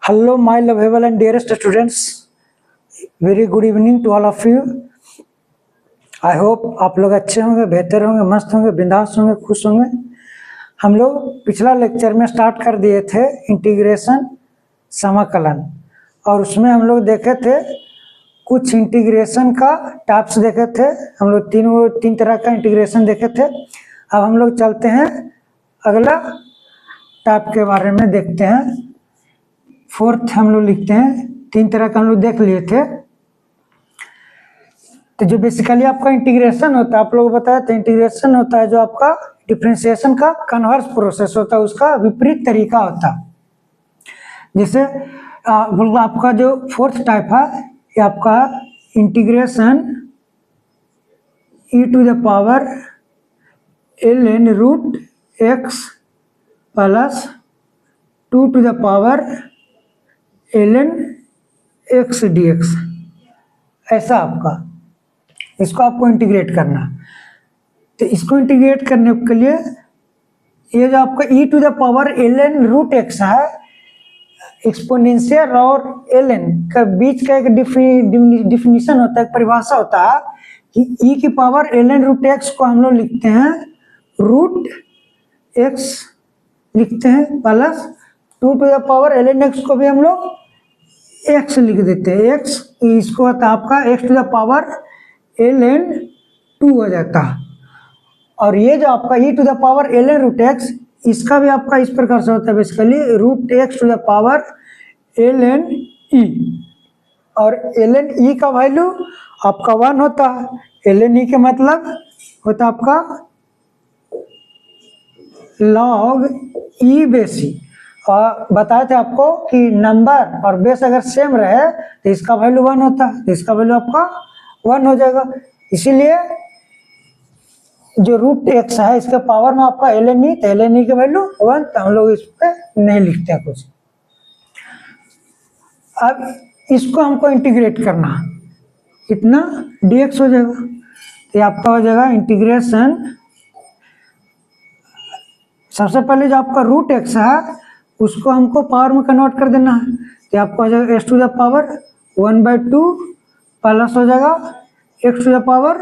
Hello, my lovable and dearest students. Very good evening to all of you. I hope आप लोग अच्छे होंगे, बेहतर होंगे, मस्त होंगे, बिंदास होंगे, खुश होंगे। हम लोग पिछला लेक्चर में स्टार्ट कर दिए थे इंटीग्रेशन समाकलन, और उसमें हम लोग देखे थे कुछ इंटीग्रेशन का टाइप्स देखे थे। हम लोग तीन तरह का इंटीग्रेशन देखे थे। अब हम लोग चलते हैं अगला टाइप के बारे में देखते हैं। फोर्थ हम लोग लिखते हैं, तीन तरह का हम लोग देख लिए थे। तो जो बेसिकली आपका इंटीग्रेशन होता है, आप लोग बताए थे इंटीग्रेशन होता है जो आपका डिफरेंशिएशन का कन्वर्स प्रोसेस होता है, उसका विपरीत तरीका होता है। जैसे आपका जो फोर्थ टाइप है ये आपका integration e to the power ln root x plus 2 to the power ln x dx, ऐसा आपका इसको आपको इंटीग्रेट करना। तो इसको इंटीग्रेट करने के लिए ये जो आपका e to the power ln root x है, एक्सपोनेंशियल और ln का बीच का एक डिफिनीशन होता है, एक परिभाषा होता है कि e की पावर ln रूट x को हम लोग लिखते हैं रूट x लिखते हैं, plus 2 to the power ln x को भी हम लोग x लिख देते हैं। x इसको होता है आपका x to the power ln 2 हो जाता है। और ये जो आपका e to the power ln root x, इसका भी आपका इस प्रकार से होता है basically root x to the power ln e, और ln e का वैल्यू आपका 1 होता है। ln e के मतलब होता है आपका log e बेसी। और बताए थे आपको कि नंबर और बेस अगर सेम रहे तो इसका वैल्यू 1 होता है, तो इसका वैल्यू आपका 1 हो जाएगा। इसीलिए जो रूट एक्स है इसके पावर में आपका ln e, तो ln e की वैल्यू 1, तो हम लोग इस पे नहीं लिखते हैं कुछ। अब इसको हमको इंटीग्रेट करना, इतना dx हो जाएगा। तो आपका हो जाएगा इंटीग्रेशन, सबसे पहले जो आपका रूट एक्स है उसको हमको पावर में कन्वर्ट कर देना है। तो आपका हो जाएगा x to the power 1/2 plus हो जाएगा x to the power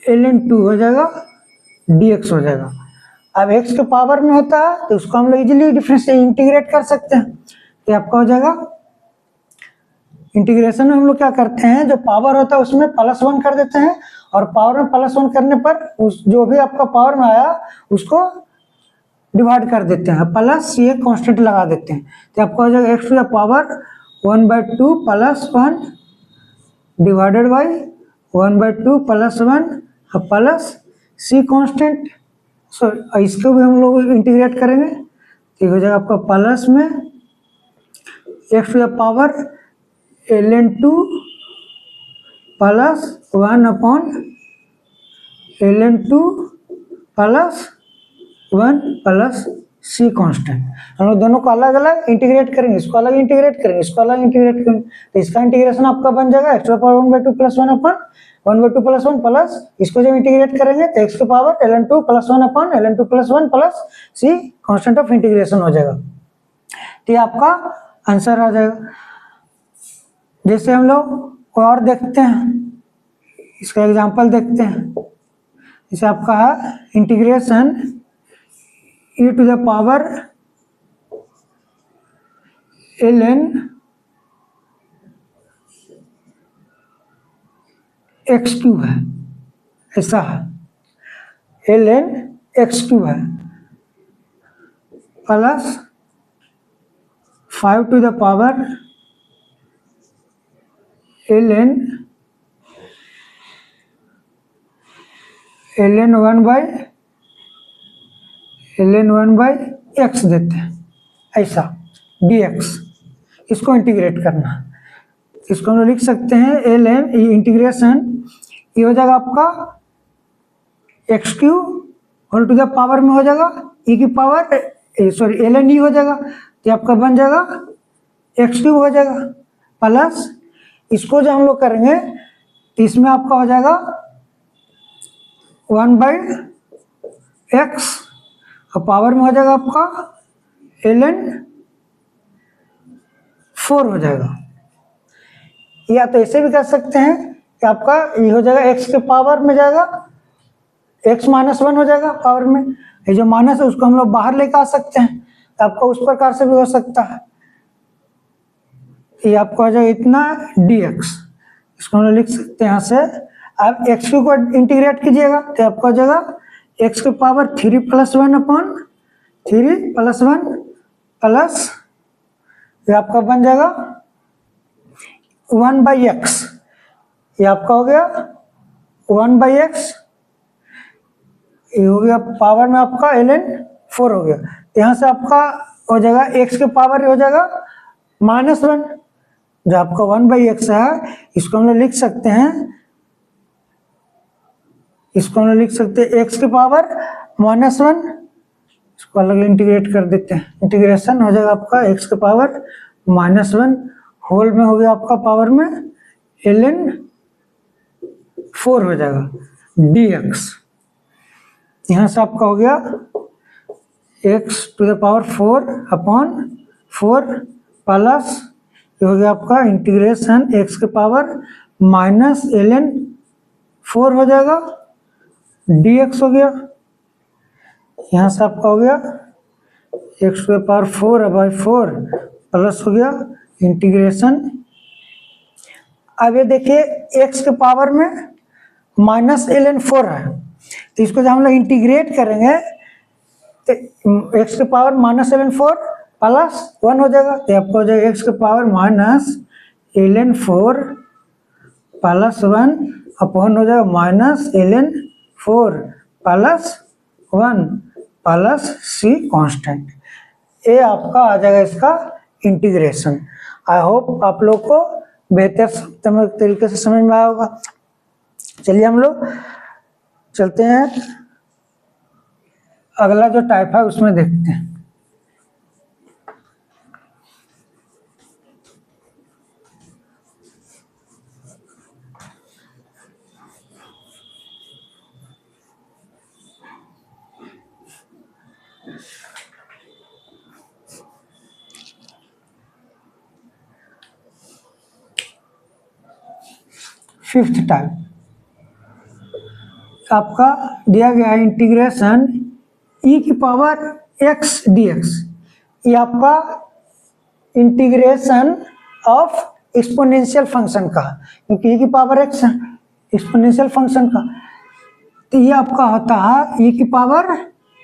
ln 2 हो जाएगा, dx हो जाएगा। अब x के पावर में होता है तो उसको हम लोग इजीली डिफरेंस इंटीग्रेट कर सकते हैं। तो आपका हो जाएगा इंटीग्रेशन में हम लोग क्या करते हैं, जो पावर होता है उसमें +1 कर देते हैं, और पावर में +1 करने पर उस जो भी आपका पावर में आया उसको डिवाइड कर देते हैं, प्लस ये कांस्टेंट लगा देते हैं। तो आपका हो जाएगा x to the power 1/2 plus 1 divided by 1/2 plus 1 plus c constant. So इसको भी हम लोग इंटीग्रेट करेंगे तो हो जाएगा आपका प्लस में x to the power ln 2 plus 1 upon ln 2 plus 1 plus c constant. हम लोग दोनों को अलग अलग इंटीग्रेट करेंगे, इसको अलग इंटीग्रेट करेंगे, इसको अलग इंटीग्रेट करेंगे। तो इसका इंटीग्रेशन आपका बन जाएगा x to the power 1/2 plus 1 upon 1/2 plus 1 plus इसको जब इंटीग्रेट करेंगे तो x की power ln 2 plus 1 upon ln 2 plus 1 plus c constant of integration हो जाएगा। तो ये आपका आंसर आ जाएगा। जैसे हम लोग और देखते हैं, इसका एग्जांपल देखते हैं। जैसे आपका है integration e to the power ln x³ है, ऐसा है ln x³ है, plus 5 to the power ln 1/x देते हैं, ऐसा dx। इसको इंटीग्रेट करना, इसको हम लोग लिख सकते हैं ln इंटीग्रेशन, ये हो जाएगा आपका x³ whole to the power में हो जाएगा e की पावर सॉरी ln e हो जाएगा, तो आपका बन जाएगा x³ हो जाएगा, प्लस इसको जो हम लोग करेंगे तो इसमें आपका हो जाएगा 1/x और पावर में हो जाएगा आपका ln 4 हो जाएगा। या तो ऐसे भी कर सकते हैं कि आपका ये हो जाएगा x के पावर में जाएगा, x माइनस 1 हो जाएगा पावर में, ये जो माइनस है उसको हम लोग बाहर लेकर आ सकते हैं, तो आपका उस प्रकार से भी हो सकता है। ये आपको आ जाएगा इतना dx, इसको हम लोग लिख सकते हैं यहाँ से। आप x को इंटीग्रेट कीजिएगा तो आपको आ जाएगा x के पावर 3 + 1 अपॉन 3 + 1 प्लस ये आपका बन जाएगा 1/x, ये आपका हो गया 1/x, ये हो गया पावर में आपका ln 4 हो गया। यहाँ से आपका हो जाएगा x के पावर हो जाएगा -1, जो आपका 1/x है इसको हम लोग लिख सकते हैं, इसको हम लोग लिख सकते हैं x के पावर -1, इसको अलग इंटीग्रेट कर देते हैं, इंटीग्रेशन हो जाएगा आपका x के पावर -1 होल में हो गया आपका पावर में ln 4 हो जाएगा dx। यहाँ से आपका हो गया x to the power 4 upon 4 plus ये हो गया आपका इंटीग्रेशन x के पावर -ln 4 हो जाएगा dx हो गया। यहाँ से आपका हो गया x to the power 4/4 plus हो गया इंटीग्रेशन। अब ये देखिए x के पावर में -ln 4 है, तो इसको जब हम लोग इंटीग्रेट करेंगे तो x के पावर -ln 4 प्लस 1 हो जाएगा, तो आपको हो जाएगा x के पावर -ln 4 प्लस 1 अपॉन हो जाएगा -ln 4 plus 1 plus c constant. ये आपका आ जाएगा इसका इंटीग्रेशन। आई होप आप लोग को बेहतर तरीके से समझ में आया होगा। चलिए हम लोग चलते हैं अगला जो टाइप है उसमें देखते हैं। फिफ्थ टाइप आपका दिया गया है इंटीग्रेशन e की पावर x dx। ये आपका इंटीग्रेशन ऑफ एक्सपोनेंशियल फंक्शन का, क्योंकि e की पावर x है एक्सपोनेंशियल फंक्शन का, तो ये आपका होता है e की पावर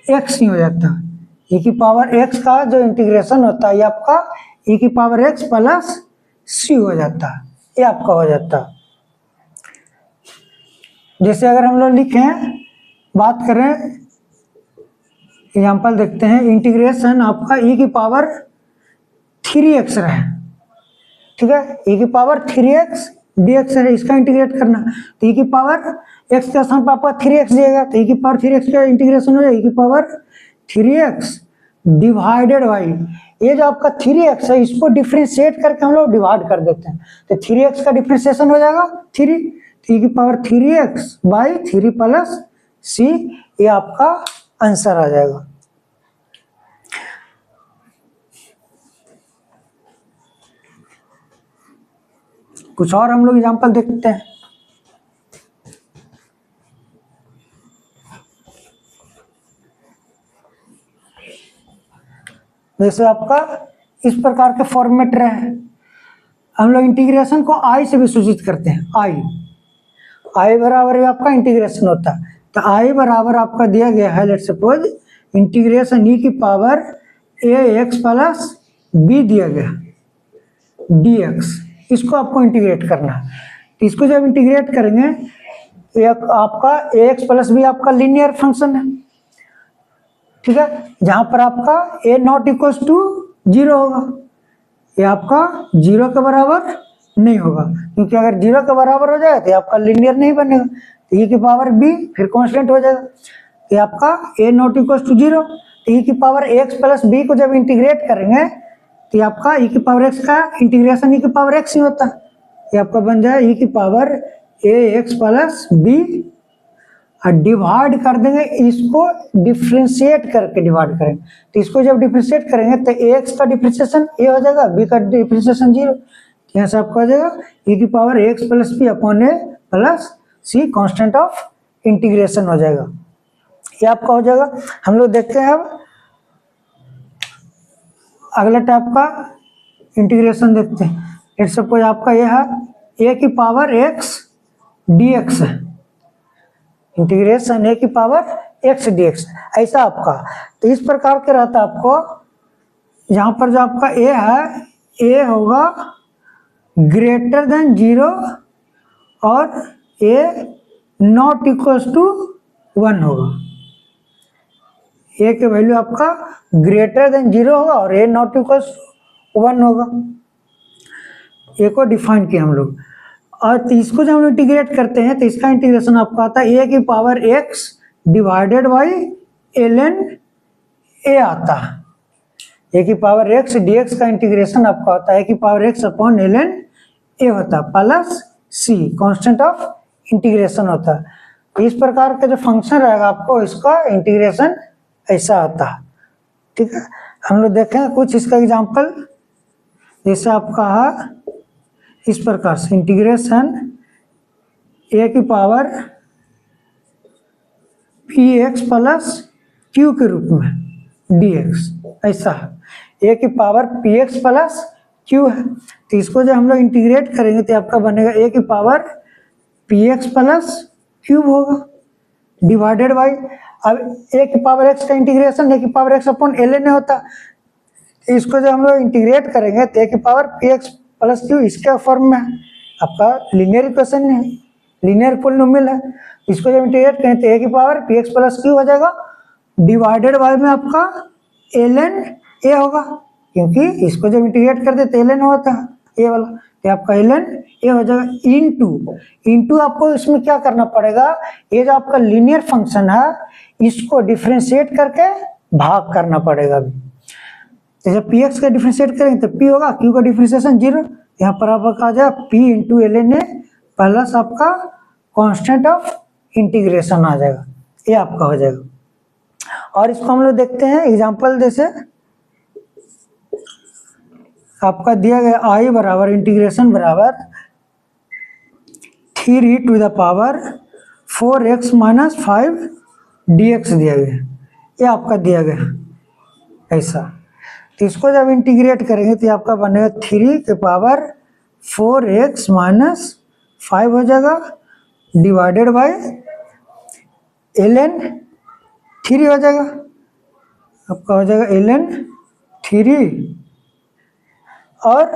x ही हो जाता है। e की पावर x का जो इंटीग्रेशन होता है ये आपका e की पावर x प्लस c हो जाता है, ये आपका हो जाता है। जैसे अगर हम लोग लिखें बात करें एग्जाम्पल देखते हैं, इंटीग्रेशन आपका e की पावर 3x रहे, ठीक है, e की पावर 3x dx है, इसका इंटीग्रेट करना, तो e की पावर x के स्थान पर आपका 3x दिएगा, तो e की पावर 3x का इंटीग्रेशन हो जाएगा e की पावर 3x डिवाइडेड बाई ये जो आपका 3x है इसको डिफ्रेंशिएट करके हम लोग डिवाइड कर देते हैं, तो 3x का डिफ्रेंशिएशन हो जाएगा 3, e की power 3x by 3 plus c, ये आपका आंसर आ जाएगा। कुछ और हम लोग एग्जांपल देखते हैं। जैसे आपका इस प्रकार के फॉर्मेट रहे, हम लोग इंटीग्रेशन को i से भी सूचित करते हैं, i बराबर आपका इंटीग्रेशन होता है, तो i बराबर आपका दिया गया है, लेट्स सपोज इंटीग्रेशन e की पावर ax प्लस b दिया गया dx, इसको आपको इंटीग्रेट करना है। तो इसको जब इंटीग्रेट करेंगे ये आपका ax प्लस b आपका लीनियर फंक्शन है, ठीक है, जहां पर आपका a नॉट इक्वल्स टू 0 होगा, ये आपका 0 के बराबर नहीं होगा, क्योंकि अगर 0 के बराबर हो जाए तो आपका लीनियर नहीं बनेगा, तो e की पावर b फिर कांस्टेंट हो जाएगा, तो आपका a नॉट इक्वल्स टू 0, तो e की पावर x प्लस b को जब इंटीग्रेट करेंगे तो आपका e की पावर x का इंटीग्रेशन e की पावर x ही होता है, ये आपका बन जाए e की पावर ax प्लस b और डिवाइड कर देंगे, इसको डिफ्रेंशिएट करके डिवाइड करेंगे। तो इसको जब डिफ्रेंशिएट करेंगे तो एक्स का डिफ्रेंशिएशन ए हो जाएगा, बी का डिफ्रेंशिएशन 0। यहाँ से आपको हो जाएगा e की power X plus B upon A plus C, constant of integration हो जाएगा। ये आपका हो जाएगा। हम लोग देखते हैं अब अगला टाइप का इंटीग्रेशन देखते हैं। लेट सपोज आपका यह है ए की पावर एक्स डी एक्स है, इंटीग्रेशन ए की पावर एक्स डी एक्स, ऐसा आपका। तो इस प्रकार के रहता है आपको, यहाँ पर जो आपका ए है, ए होगा ग्रेटर देन 0 और ए नॉट इक्वल्स टू 1 होगा। ए के वैल्यू आपका ग्रेटर देन 0 होगा और ए नॉट इक्वल्स 1 होगा। ए को डिफाइन किया हम लोग। और इसको जब हम इंटीग्रेट करते हैं तो इसका इंटीग्रेशन आपका आता है ए की power X divided by ln A आता है। ए की पावर एक्स डी एक्स का इंटीग्रेशन आपका होता है ए की power X upon ln A होता है plus C, constant of integration होता है। तो इस प्रकार का जो फंक्शन रहेगा आपको, इसका इंटीग्रेशन ऐसा आता है। ठीक है, हम लोग देखें कुछ इसका एग्जांपल। जैसे आपका है इस प्रकार से इंटीग्रेशन ए की power P x plus Q के रूप में डी एक्स, ऐसा है। ए की power P x plus Q है, तो इसको जब हम लोग इंटीग्रेट करेंगे तो आपका बनेगा ए की power P x plus cube होगा डिवाइडेड बाई, अब ए की पावर एक्स का इंटीग्रेशन ए की पावर एक्स अपॉन ln होता। इसको जब हम लोग इंटीग्रेट करेंगे तो ए की power P x plus Q इसके फॉर्म में आपका लीनियर इक्वेशन है, लीनियर पोलिनोमियल है। इसको जब इंटीग्रेट करें तो ए की power P x plus Q हो जाएगा डिवाइडेड बाई में आपका ln ए होगा, क्योंकि इसको जब इंटीग्रेट करते तो ln होता है ए वाला, तो आपका ln ए हो जाएगा इनटू आपको इसमें क्या करना पड़ेगा, ये जो आपका लीनियर फंक्शन है इसको डिफरेंशिएट करके भाग करना पड़ेगा। अभी तो जब पी एक्स का डिफरेंशिएट करेंगे तो पी होगा, क्यू का डिफरेंशिएशन 0, यहाँ पर आपका आ जाएगा पी इंटू ln ए प्लस आपका कांस्टेंट ऑफ इंटीग्रेशन आ जाएगा, ये आपका हो जाएगा। और इसको हम लोग देखते हैं एग्जांपल। जैसे आपका दिया गया आई बराबर इंटीग्रेशन बराबर 3 to the power 4x minus 5 dx दिया गया, ये आपका दिया गया ऐसा। तो इसको जब इंटीग्रेट करेंगे तो आपका बनेगा 3 के पावर 4x माइनस 5 हो जाएगा डिवाइडेड बाय ln 3 हो जाएगा, आपका हो जाएगा ln 3। और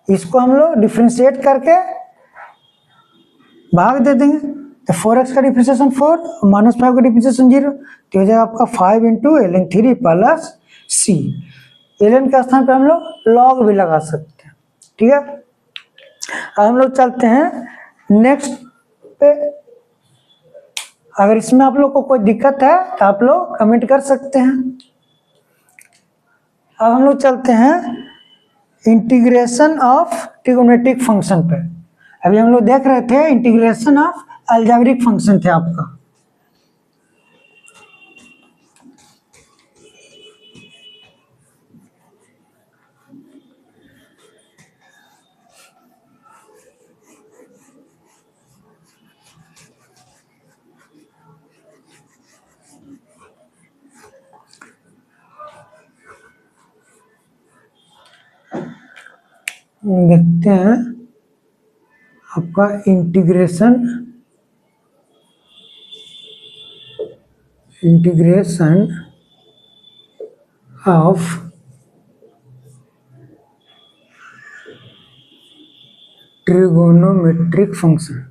इसको हम लोग डिफरेंशिएट करके भाग दे देंगे, तो 4x का डिफरेंशिएशन 4 माइनस 5 का डिफरेंशिएशन 0, तो हो जाएगा आपका 5 इंटू ln 3 प्लस सी। ln के स्थान पे हम लोग log भी लगा सकते हैं। ठीक है, अब हम लोग चलते हैं नेक्स्ट पे। अगर इसमें आप लोग को कोई दिक्कत है तो आप लोग कमेंट कर सकते हैं। अब हम लोग चलते हैं इंटीग्रेशन ऑफ ट्रिगोनोमेट्रिक फंक्शन पे। अभी हम लोग देख रहे थे इंटीग्रेशन ऑफ अलजेब्रिक फंक्शन थे आपका। देखते हैं आपका इंटीग्रेशन ऑफ ट्रिगोनोमेट्रिक फंक्शन।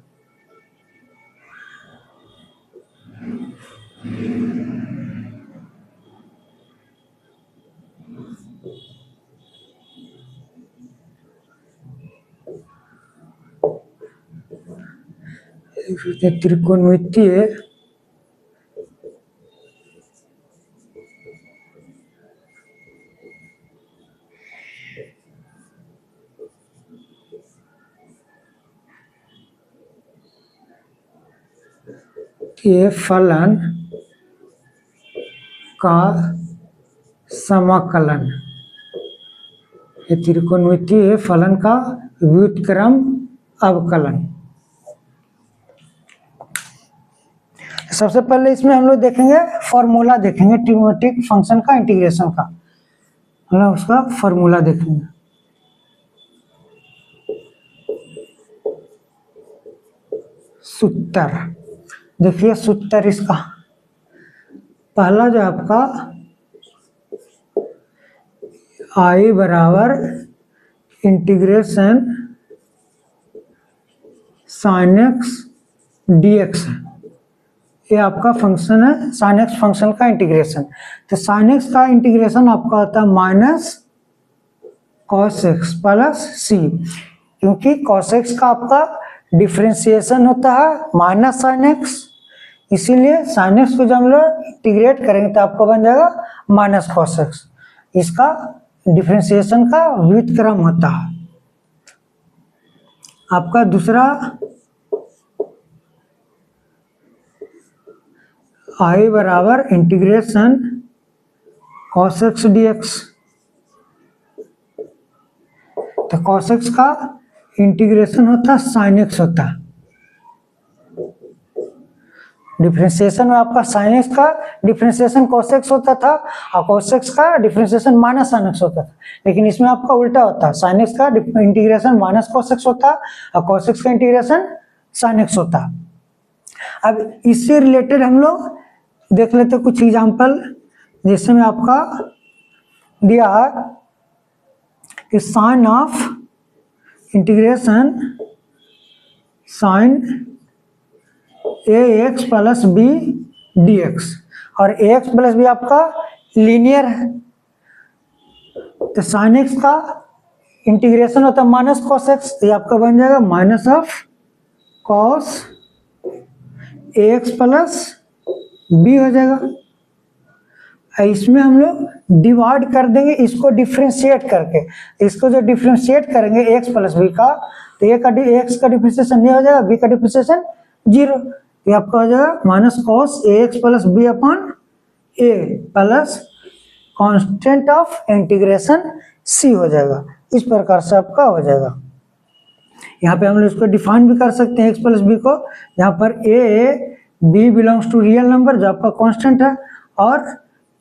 त्रिकोणमितीय ये फलन का समाकलन, ये त्रिकोणमितीय फलन का व्युत्क्रम अवकलन। सबसे पहले इसमें हम लोग देखेंगे फॉर्मूला, देखेंगे ट्रिग्नोमेट्रिक फंक्शन का इंटीग्रेशन का, हम लोग उसका फॉर्मूला देखेंगे। सूत्र देखिए, सूत्र इसका पहला जो आपका आई बराबर integration sine x D x है, ये आपका फंक्शन है साइन एक्स फंक्शन का इंटीग्रेशन। तो साइन एक्स का इंटीग्रेशन आपका होता है माइनस कॉस एक्स प्लस सी, क्योंकि कॉस एक्स का आपका डिफ्रेंशिएशन होता है माइनस साइन एक्स, इसीलिए साइन एक्स को जब हम लोग इंटीग्रेट करेंगे तो आपको बन जाएगा माइनस कॉस एक्स, इसका डिफ्रेंशिएशन का व्युत्क्रम होता है। आपका दूसरा आई बराबर integration cos x D x, तो कॉस एक्स का इंटीग्रेशन होता है साइन एक्स होता है, डिफ्रेंशिएशन में आपका साइन एक्स का डिफ्रेंशिएशन cos x होता था और cos x का डिफ्रेंशिएशन माइनस साइन एक्स होता था, लेकिन इसमें आपका उल्टा होता है, साइन एक्स का इंटीग्रेशन माइनस cos x होता और cos x का इंटीग्रेशन साइन एक्स होता। अब इससे रिलेटेड हम लोग देख लेते कुछ एग्जाम्पल, जैसे में आपका दिया है कि sine of integration sine A x plus B D X, और ए एक्स प्लस बी आपका लीनियर है, तो साइन एक्स का इंटीग्रेशन होता है माइनस कॉस एक्स, तो ये आपका बन जाएगा minus of cos A x plus B हो जाएगा। इसमें हम लोग डिवाइड कर देंगे इसको डिफ्रेंशिएट करके, इसको जो डिफ्रेंशिएट करेंगे एक्स प्लस बी का, तो ए का एक्स का डिफ्रेंशिएशन नहीं हो जाएगा, बी का डिफ्रेंशिएशन जीरो, ये आपका हो जाएगा minus cos A x plus B upon A plus constant of integration c हो जाएगा। इस प्रकार से आपका हो जाएगा। यहाँ पे हम लोग इसको डिफाइन भी कर सकते हैं एक्स प्लस बी को, यहाँ पर A B belongs to real number जो आपका कांस्टेंट है, और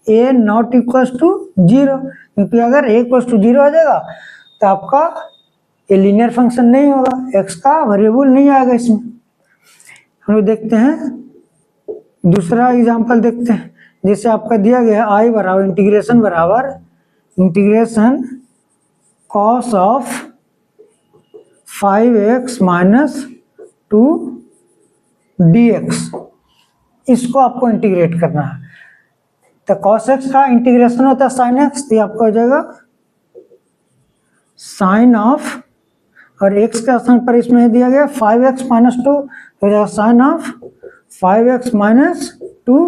A not equals to zero, क्योंकि अगर ए इक्वल्स टू जीरो हो जाएगा तो आपका ये लीनियर फंक्शन नहीं होगा, एक्स का वेरिएबल नहीं आएगा इसमें। हम लोग देखते हैं दूसरा एग्जांपल देखते हैं, जैसे आपका दिया गया है आई बराबर integration cos of 5x minus 2 dx, इसको आपको इंटीग्रेट करना है। तो cos x का इंटीग्रेशन होता है साइन एक्स, तो आपका हो जाएगा साइन ऑफ, और x के स्थान पर इसमें दिया गया 5x माइनस 2, हो जाएगा साइन ऑफ 5x माइनस 2।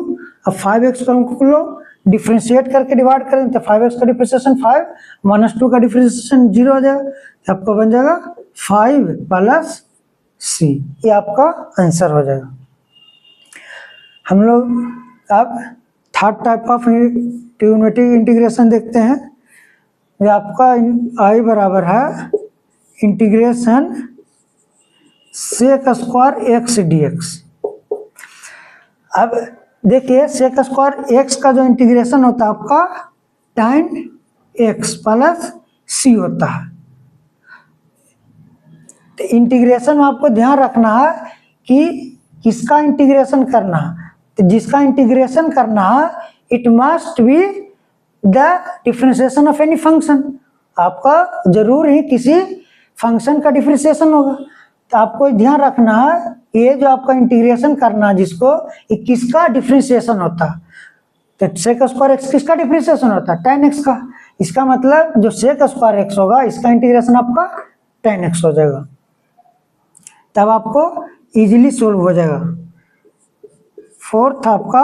अब 5x को लोग डिफ्रेंशिएट करके डिवाइड करें तो 5x का डिफ्रेंशिएशन 5 माइनस 2 का डिफ्रेंशिएशन 0 हो जाएगा, तो आपका बन जाएगा 5 प्लस सी, ये आपका आंसर हो जाएगा। हम लोग अब third type of trigonometric integration देखते हैं, ये आपका आई बराबर है integration sec square X D X. अब देखिए सेक स्क्वायर एक्स का जो इंटीग्रेशन होता है आपका tan एक्स प्लस सी होता है। तो इंटीग्रेशन में आपको ध्यान रखना है कि किसका इंटीग्रेशन करना है, तो जिसका इंटीग्रेशन करना है it must be the differentiation of any function, आपका जरूर ही किसी फंक्शन का डिफरेंशिएशन होगा। तो आपको ध्यान रखना है ये जो आपका इंटीग्रेशन करना है जिसको, ये किसका डिफरेंशिएशन होता है, तो सेक स्क्वायर एक्स किसका डिफरेंशिएशन होता है tan एक्स का, इसका मतलब जो सेक स्क्वायर एक्स होगा इसका इंटीग्रेशन आपका tan एक्स हो जाएगा, तब आपको इजीली सोल्व हो जाएगा। फोर्थ आपका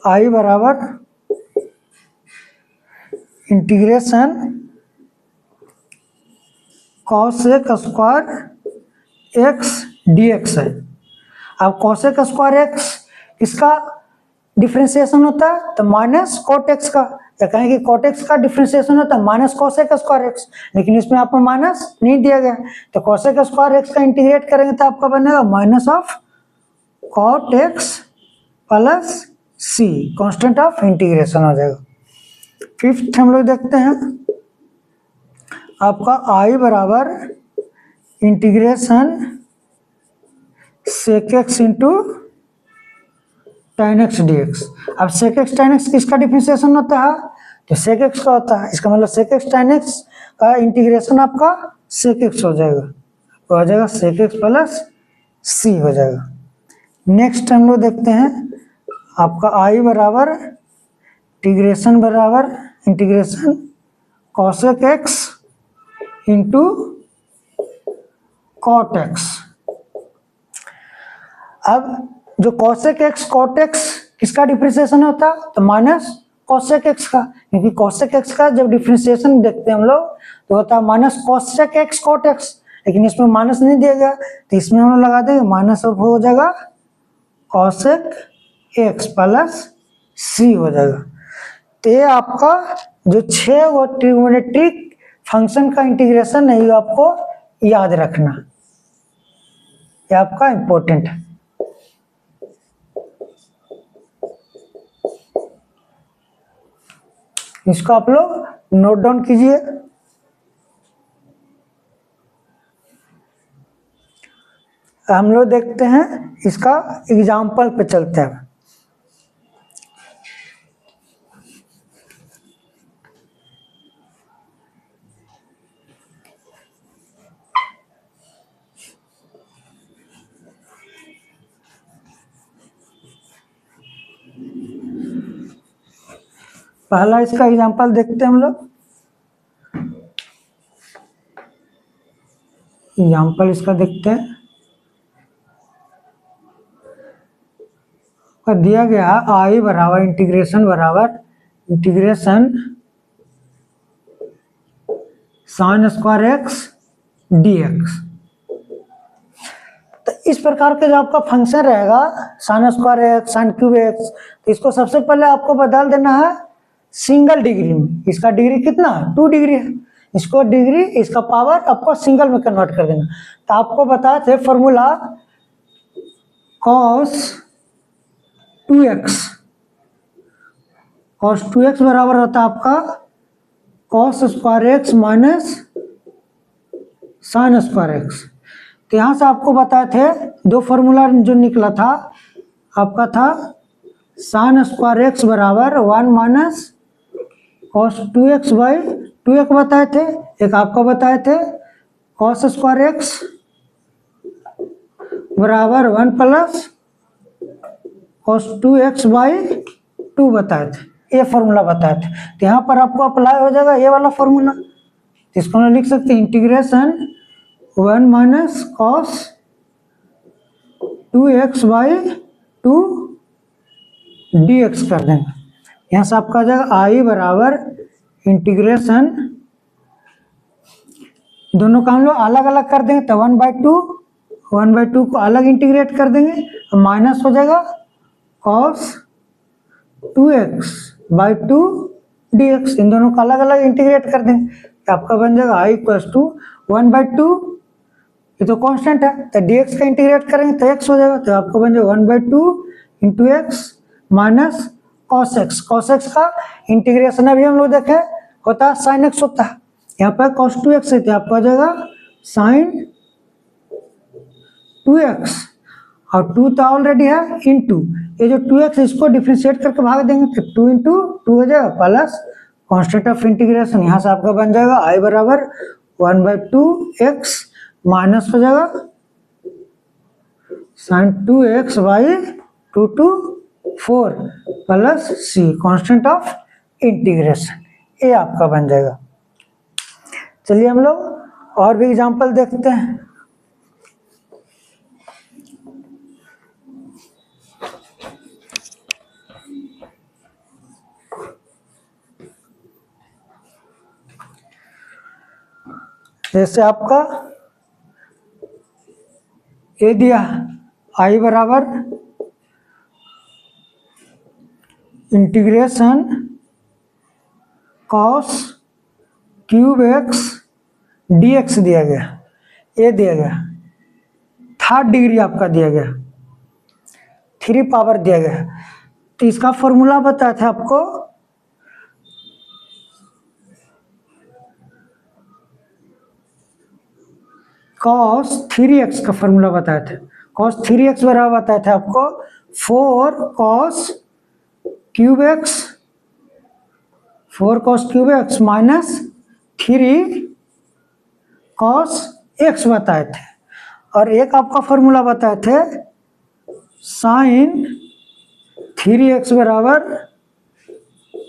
आई बराबर integration cosec square X D x है। अब कॉसेक स्क्वायर एक्स किसका डिफ्रेंसिएशन होता है, तो माइनस कॉट एक्स का, या कहें कि कॉट एक्स का डिफ्रेंसिएशन होता है माइनस कोसेक स्क्वायर एक्स, लेकिन इसमें आपको माइनस नहीं दिया गया, तो कोसेक स्क्वायर एक्स का इंटीग्रेट करेंगे तो आपका बनेगा minus of cot X plus C, constant of integration हो जाएगा। फिफ्थ हम लोग देखते हैं आपका आई बराबर integration sec X into tan x dx। अब sec x tan x किसका डिफरेंशिएशन होता है, तो sec x का होता है, इसका मतलब sec x tan x का इंटीग्रेशन आपका sec x हो जाएगा, तो आ जाएगा sec x प्लस c हो जाएगा। नेक्स्ट हम लोग देखते हैं आपका i बराबर integration cosec x into cot x। अब जो cosec x cot x किसका डिफरेंशिएशन होता है, तो माइनस cosec x का, क्योंकि cosec x का जब डिफरेंशिएशन देखते हैं हम लोग तो होता है minus cosec x cot x, लेकिन इसमें माइनस नहीं दिया गया तो इसमें हम लोग लगा देंगे माइनस ऑफ हो जाएगा cosec x प्लस c हो जाएगा। तो ये आपका जो 6 वो ट्रिग्नोमेट्रिक फंक्शन का इंटीग्रेशन है, ये आपको याद रखना, ये आपका इंपॉर्टेंट है। इसको आप लोग नोट डाउन कीजिए। हम लोग देखते हैं इसका एग्जाम्पल पे चलते हैं। पहला इसका एग्जाम्पल देखते हैं हम लोग। एग्जाम्पल इसका देखते हैं, दिया गया आई बराबर integration sine square x dx। तो इस प्रकार के जो आपका फंक्शन रहेगा sine square x sine cube x, तो इसको सबसे पहले आपको बदल देना है सिंगल डिग्री में। इसका डिग्री कितना है, 2 डिग्री है, इसको डिग्री इसका पावर आपको सिंगल में कन्वर्ट कर देना। तो आपको बताए थे फॉर्मूला cos 2x बराबर होता है आपका cos square x minus sine square x. तो यहाँ से आपको बताए थे 2 फॉर्मूला जो निकला था आपका था साइन स्क्वायर एक्स बराबर 1 माइनस cos 2x बाई 2 बताए थे, एक आपको बताए थे cos स्क्वायर एक्स बराबर 1 प्लस cos 2x बाई 2 बताए थे, ये फॉर्मूला बताए थे। तो यहाँ पर आपको अप्लाई हो जाएगा ये वाला फॉर्मूला, इसको हम लिख सकते हैं integration 1 minus cos 2x by 2 dx कर देंगे। यहाँ से आपका आ जाएगा आई बराबर इंटीग्रेशन, दोनों का हम लोग अलग अलग कर देंगे तो 1/2 को अलग इंटीग्रेट कर देंगे तो माइनस हो जाएगा cos 2x बाई 2 dx, इन दोनों को अलग अलग इंटीग्रेट कर देंगे तो आपका बन जाएगा आई इक्वल्स टू 1/2, ये तो कांस्टेंट है तो dx का इंटीग्रेट करेंगे तो x हो जाएगा, तो आपको बन जाएगा 1/2 into x minus cos x का इंटीग्रेशन अभी हम लोग देखे होता है sin x होता है, यहाँ पर cos 2x है तो आपको आ जाएगा sin 2x और 2 तो ऑलरेडी है इंटू ये जो 2x इसको डिफरेंशिएट करके भाग देंगे तो 2 इंटू 2 हो जाएगा प्लस कांस्टेंट ऑफ इंटीग्रेशन, यहाँ से आपका बन जाएगा आई बराबर 1/2x माइनस हो जाएगा sin 2x by 2 to 4 plus c constant of integration, ये आपका बन जाएगा। चलिए हम लोग और भी एग्जांपल देखते हैं। जैसे आपका ये दिया आई बराबर integration cos cube x D x दिया गया, ये दिया गया, थर्ड डिग्री आपका दिया गया, 3 पावर दिया गया। तो इसका फॉर्मूला बताया था आपको, cos 3x का फॉर्मूला बताया था। cos 3x बराबर बताया था आपको 4 cos cube x minus 3 cos x बताए थे। और एक आपका फॉर्मूला बताए थे sin 3x बराबर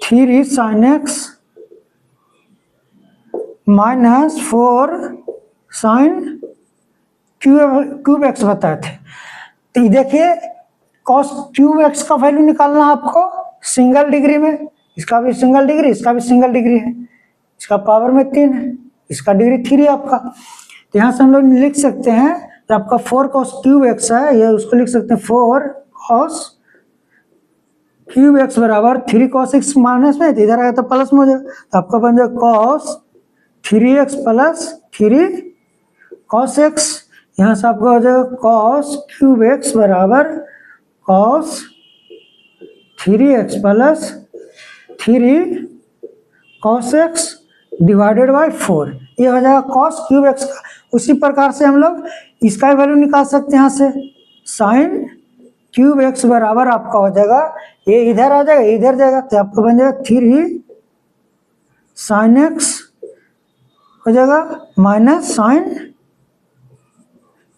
3 sin x minus 4 sin cube x बताए थे। तो देखिए cos क्यूब एक्स का वैल्यू निकालना आपको सिंगल डिग्री में, इसका भी सिंगल डिग्री, इसका भी सिंगल डिग्री है, इसका पावर में 3 है, इसका डिग्री 3 है आपका। तो यहाँ से हम लोग लिख सकते हैं कि आपका 4 cos क्यूब एक्स है, ये उसको लिख सकते हैं 4 cos क्यूब एक्स बराबर 3 cos x माइनस में, इधर आया तो प्लस में हो जाएगा, तो आपका बन जाएगा cos 3x plus 3 cos x। यहाँ से आपका हो जाएगा cos क्यूब एक्स बराबर cos 3x plus 3 cos x divided by 4, ये हो जाएगा cos क्यूब एक्स का। उसी प्रकार से हम लोग इसका वैल्यू निकाल सकते हैं यहाँ से, sin क्यूब एक्स बराबर आपका हो जाएगा, ये इधर आ जाएगा, इधर जाएगा, तो आपका बन जाएगा 3 sin x हो जाएगा माइनस sin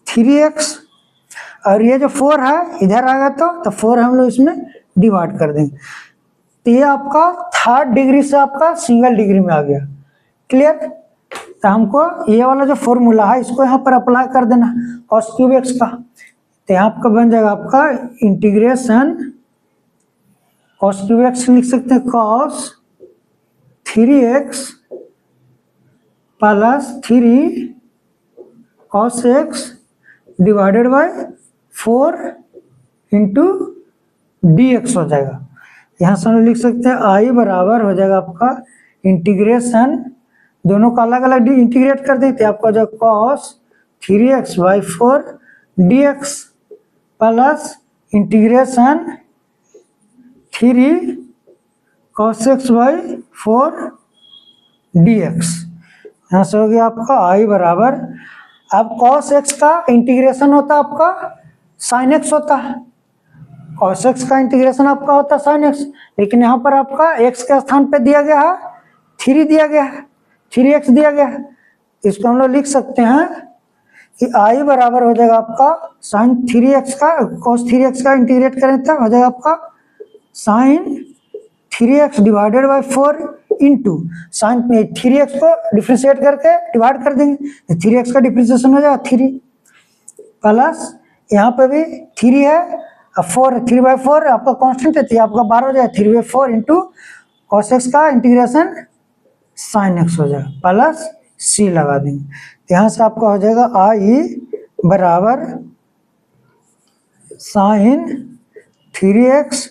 3x, और ये जो 4 है इधर आएगा तो 4 हम लोग इसमें डिवाइड कर देंगे। तो ये आपका थर्ड डिग्री से आपका सिंगल डिग्री में आ गया। क्लियर? तो हमको ये वाला जो फॉर्मूला है इसको यहाँ पर अप्लाई कर देना cos क्यूब एक्स का। तो यहाँ आपका बन जाएगा आपका इंटीग्रेशन cos क्यूब एक्स लिख सकते हैं cos 3x plus 3 cos x divided by 4 into D x हो जाएगा। यहाँ से हम लिख सकते हैं आई बराबर हो जाएगा आपका इंटीग्रेशन, दोनों का अलग अलग इंटीग्रेट कर देते हैं, आपका जो cos 3x by 4 D x plus integration 3 cos x by 4 D x. यहाँ से हो गया आपका आई बराबर, अब cos x का इंटीग्रेशन होता है आपका sin x होता है, cos x का इंटीग्रेशन आपका होता है sin x, लेकिन यहाँ पर आपका x के स्थान पे दिया गया है 3 दिया गया है, 3x दिया गया है। इसको हम लोग लिख सकते हैं कि i बराबर हो जाएगा आपका sin 3x का cos 3x का इंटीग्रेट करें तो हो जाएगा आपका sin 3x divided by 4 into sine 3x को डिफ्रेंशिएट करके डिवाइड कर देंगे, 3x का डिफ्रेंशिएशन हो जाएगा 3 प्लस यहाँ पे भी 3 है, 4 3/4 आपका कांस्टेंट है, तो आपका 12 हो जाएगा 3/4 इंटू cos x का इंटीग्रेशन sin x हो जाएगा प्लस c लगा देंगे। तो यहाँ से आपका हो जाएगा i बराबर sin 3x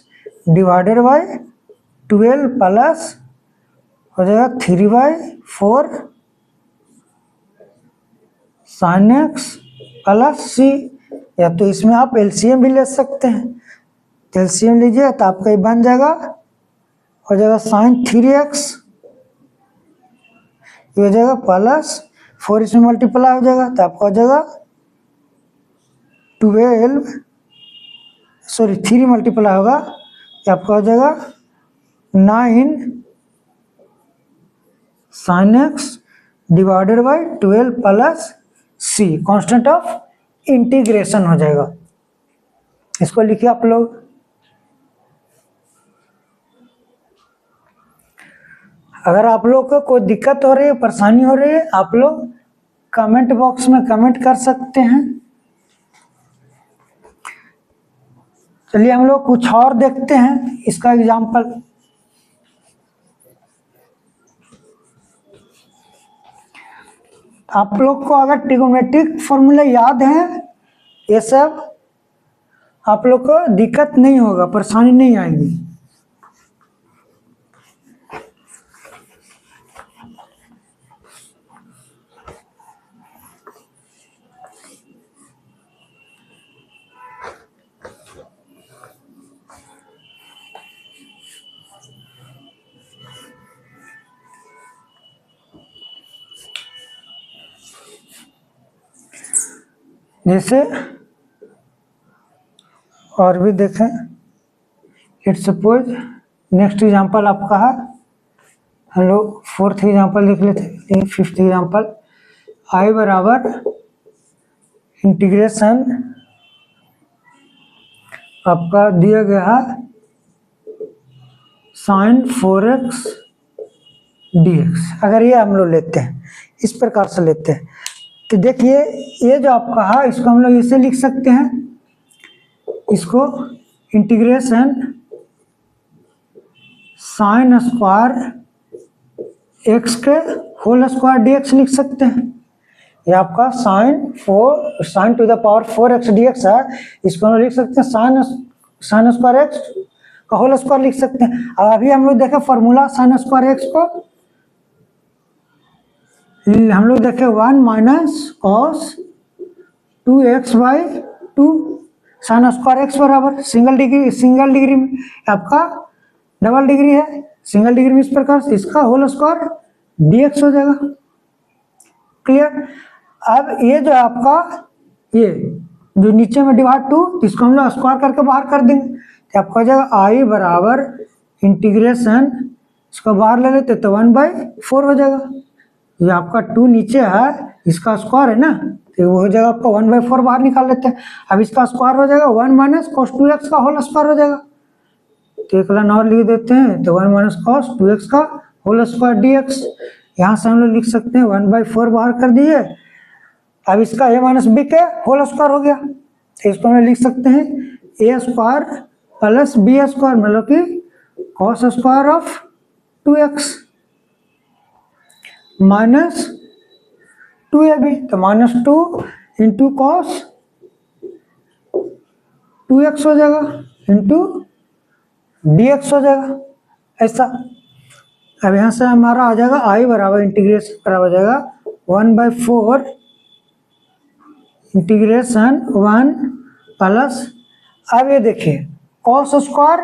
divided by 12 plus हो जाएगा 3/4 sin x प्लस c, या तो इसमें आप एलसीएम भी ले सकते हैं, एलसीएम लीजिए तो आपका ये बन जाएगा, हो जाएगा sin 3x ये हो जाएगा प्लस 4 इसमें मल्टीप्लाई हो जाएगा, तो आपका हो जाएगा 3 मल्टीप्लाई होगा, आपका हो जाएगा 9 sin x divided by 12 plus c, constant of integration हो जाएगा। इसको लिखिए आप लोग, अगर आप लोग को कोई दिक्कत हो रही है, परेशानी हो रही है, आप लोग कमेंट बॉक्स में कमेंट कर सकते हैं। चलिए हम लोग कुछ और देखते हैं इसका एग्जाम्पल। आप लोग को अगर ट्रिग्नोमेट्रिक फॉर्मूले याद हैं, ये सब आप लोग को दिक्कत नहीं होगा, परेशानी नहीं आएगी। जैसे और भी देखें, इट सपोज नेक्स्ट एग्जांपल आपका है, हम लोग फोर्थ एग्जांपल देख लेते हैं। फिफ्थ एग्जांपल, आई बराबर इंटीग्रेशन आपका दिया गया है साइन 4x dx। अगर ये हम लोग लेते हैं, इस प्रकार से लेते हैं, तो देखिए ये जो आपका है इसको हम लोग इसे लिख सकते हैं, इसको इंटीग्रेशन साइन स्क्वायर x के होल स्क्वायर dx लिख सकते हैं। ये आपका sign to the power 4x dx है, इसको हम लोग लिख सकते हैं साइन स्क्वायर x का होल स्क्वायर लिख सकते हैं। अब अभी हम लोग देखें फॉर्मूला साइन स्क्वायर x को, हम लोग देखें 1 minus cos 2x by 2 sine square x बराबर सिंगल डिग्री में आपका डबल डिग्री है, सिंगल डिग्री में इस प्रकार से इसका होल स्क्वायर dx हो जाएगा। क्लियर। अब ये जो आपका ये जो नीचे में डिवाइड 2, इसको हम लोग स्क्वायर करके बाहर कर देंगे, तो आपका हो जाएगा आई बराबर इंटीग्रेशन, इसको बाहर ले लेते तो 1/4 हो जाएगा। ये आपका 2 नीचे है, इसका स्क्वायर है ना, तो वो हो जाएगा आपका 1/4 बाहर निकाल लेते हैं। अब इसका स्क्वायर हो जाएगा 1 माइनस कॉस 2x का होल स्क्वायर हो जाएगा, तो एक लाइन और लिख देते हैं, तो 1 माइनस कॉस 2x का होल स्क्वायर dx। यहाँ से हम लोग लिख सकते हैं 1/4 बाहर कर दिए। अब इसका a माइनस बी के होल स्क्वायर हो गया, तो इसको हम लिख सकते हैं a square plus B square, मतलब कि cos square of 2x minus 2ab, तो -2 इंटू कॉस 2x हो जाएगा इंटू dx हो जाएगा ऐसा। अब यहाँ से हमारा आ जाएगा आई बराबर इंटीग्रेशन बराबर हो जाएगा 1/4 इंटीग्रेशन 1 प्लस, अब ये देखिए कॉस स्क्वायर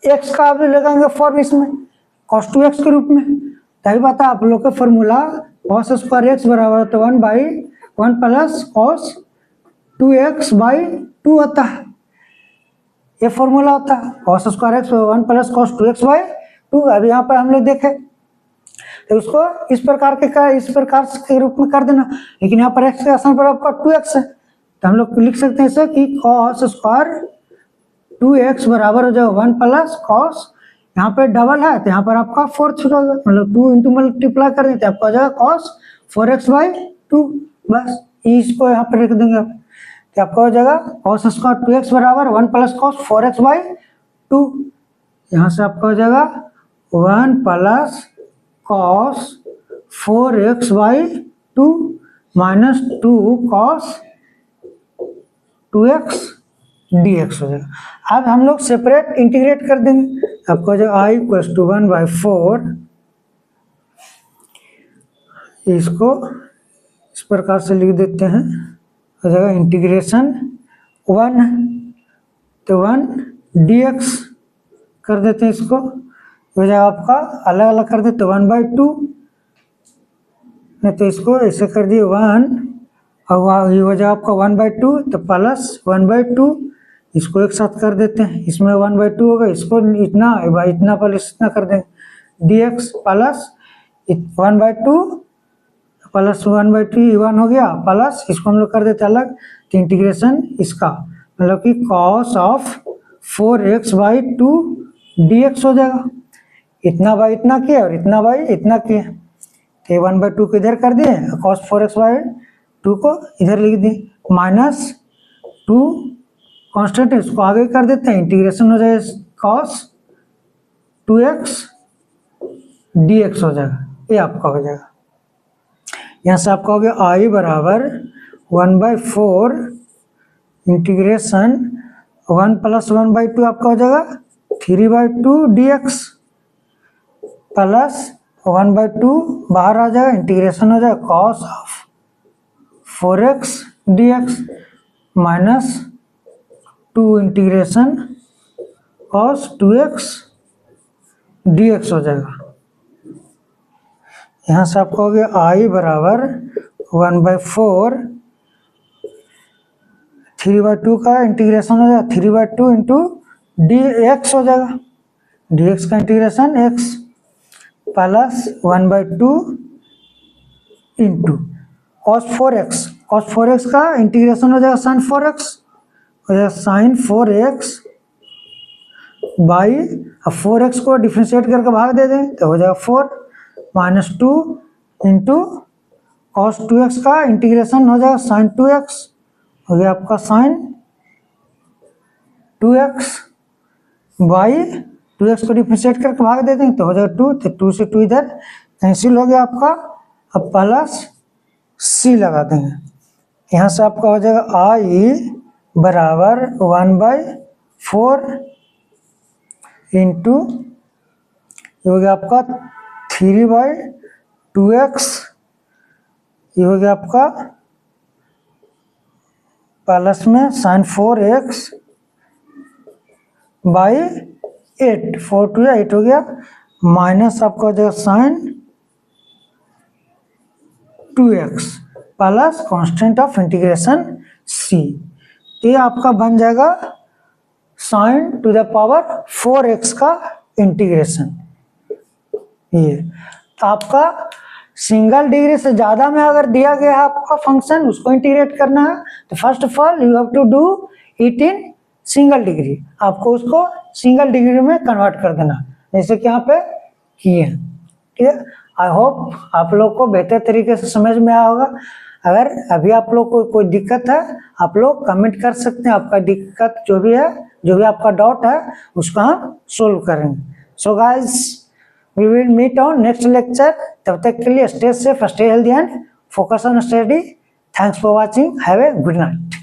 x का आप लगाएंगे फॉर्म इसमें कॉस 2x के रूप में, तभी बता आप लोग का फॉर्मूला कॉस स्क्वायर x बराबर तो 1/1 प्लस कॉस 2x बाई 2 होता है, ये फॉर्मूला होता है cos square x 1 plus cos 2x by 2। अब यहाँ पर हम लोग देखें तो उसको इस प्रकार के रूप में कर देना, लेकिन यहाँ पर x के स्थान पर आपका 2x है, तो हम लोग लिख सकते हैं इसे कि कॉस स्क्वायर 2x बराबर हो जाएगा 1 प्लस कॉस, यहाँ पे डबल है तो यहाँ पर आपका 4 छूट होगा, मतलब 2 इंटू मल्टीप्लाई कर देते आपका हो जाएगा कॉस 4x बाई 2। बस इसको यहाँ पर लिख देंगे आप, तो आपका हो जाएगा कॉस स्क्वायर 2x बराबर 1 प्लस कॉस 4x बाई 2। यहाँ से आपका हो जाएगा 1 plus cos 4x by 2 minus 2 cos 2x dx हो जाएगा। अब हम लोग सेपरेट इंटीग्रेट कर देंगे, आपको हो जाएगा आई इक्वल्स टू 1/4, इसको इस प्रकार से लिख देते हैं, हो जाएगा इंटीग्रेशन 1 तो 1 dx कर देते हैं, इसको हो जाएगा आपका अलग अलग कर देते 1/2, नहीं तो इसको ऐसे कर दिए 1 और ये हो जाएगा आपका 1/2 तो प्लस 1/2, इसको एक साथ कर देते हैं, इसमें 1/2 होगा, इसको इतना प्लस इतना कर देंगे dx प्लस 1/2 प्लस 1/2 1 हो गया, प्लस इसको हम लोग कर देते अलग, तो इंटीग्रेशन इसका मतलब कि cos of 4x by 2 dx हो जाएगा। इतना बाई इतना किया और इतना बाई इतना किया, तो 1/2 को इधर कर दिए, कॉस 4x बाई 2 को इधर लिख दिए, माइनस 2 कांस्टेंट है इसको आगे कर देते हैं, इंटीग्रेशन हो जाएगा कॉस 2x dx हो जाएगा, ये आपका हो जाएगा। यहाँ से आपका हो गया आई बराबर 1/4 इंटीग्रेशन 1 प्लस 1/2 आपका हो जाएगा 3/2 dx प्लस 1/2 बाहर आ जाएगा, इंटीग्रेशन हो जाएगा cos of 4x dx minus 2 integration cos 2x dx हो जाएगा। यहाँ से आपका हो गया आई बराबर 1/4 3/2 का इंटीग्रेशन हो जाएगा 3/2 इंटू dx हो जाएगा, dx का integration x plus 1/2 into cos 4x का इंटीग्रेशन हो जाएगा sin 4x, हो जाएगा sin 4x बाई, अब 4x को डिफ्रेंशिएट करके भाग दे दें तो हो जाएगा 4 माइनस 2 इंटू cos 2x का इंटीग्रेशन हो जाएगा sin 2x, हो गया आपका sin 2x बाई 2x को डिफ्रेंशिएट करके भाग दे देंगे तो हो जाएगा 2, तो 2 से 2 इधर कैंसिल हो गया आपका। अब प्लस c लगा देंगे, यहाँ से आपका हो जाएगा i बराबर 1/4 इंटू ये हो गया आपका 3/2x, ये हो गया आपका प्लस में sin 4x बाई 8, 4 2 8 हो गया, माइनस आपका हो जाएगा sin 2x plus constant of integration c, ये आपका बन जाएगा sin to the power 4x का इंटीग्रेशन। ये तो आपका सिंगल डिग्री से ज़्यादा में अगर दिया गया है आपका फंक्शन, उसको इंटीग्रेट करना है तो first of all you have to do it in single degree, आपको उसको सिंगल डिग्री में कन्वर्ट कर देना जैसे कि यहाँ पे किए। ठीक है, आई होप आप लोग को बेहतर तरीके से समझ में आया होगा। अगर अभी आप लोग को कोई दिक्कत है आप लोग कमेंट कर सकते हैं, आपका दिक्कत जो भी है, जो भी आपका डाउट है उसको हम सोल्व करेंगे। So guys we will meet on next lecture, तब तक के लिए stay safe, stay healthy and focus on study. Thanks for watching, have a good night.